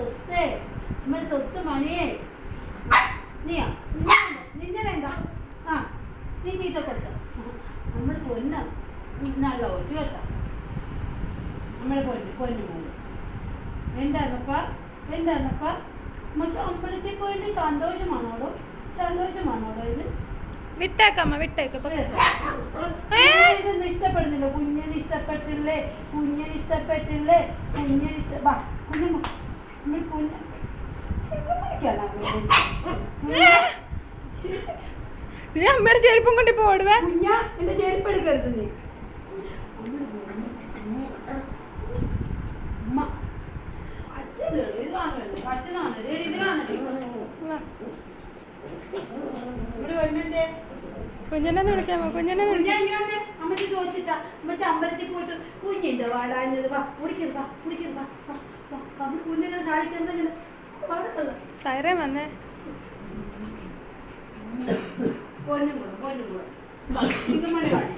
സ്വത്തേ, നമ്മുടെ സ്വത്ത് മണിയേ. നീയാ നിന്നെ വേണ്ട. ആ നീ ചീത്ത കൊച്ച. നമ്മൾ പൊന്ന നല്ല ഒച്ചു കേട്ടോ. നമ്മളെ പൊന്നു മോള് എന്താണപ്പാ പക്ഷെ അമ്പലത്തിൽ പോയിട്ട് സന്തോഷമാണോടോ? സന്തോഷമാണോടോ ഇത്? വിട്ടേക്കമ്മ വിട്ടേക്ക്. ഇതൊന്നും ഇഷ്ടപ്പെടുന്നില്ല. കുഞ്ഞിന് ഇഷ്ടപ്പെട്ടില്ലേ? നീ അമ്മയുടെ ചെരുപ്പും കൊണ്ട് പോടുവേ. കുഞ്ഞ എന്റെ ചെരുപ്പ് എടുക്കരുത് നീ. അച്ഛനല്ലോ ഇത് കാണുമല്ലോ. അച്ഛനാണ് ഇത് കാണല്ലേ. കുഞ്ഞനെ വിളിച്ചാ കുഞ്ഞനെ അമ്മച്ചി ചോദിച്ചിട്ടാ. അമ്മച്ചി അമ്പലത്തിൽ പോയിട്ട് കുഞ്ഞിന്റെ വാടാഞ്ഞത്. വാ കുടിക്കരുത്, വാ കുടിക്കരുത്, വാ കുഞ്ഞിങ്ങനെ സാധിക്കുന്നത് സൈറൻ വന്നേ. പൊന്നും കൂടെ മണി കാണി.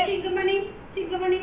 ചിങ്കമണി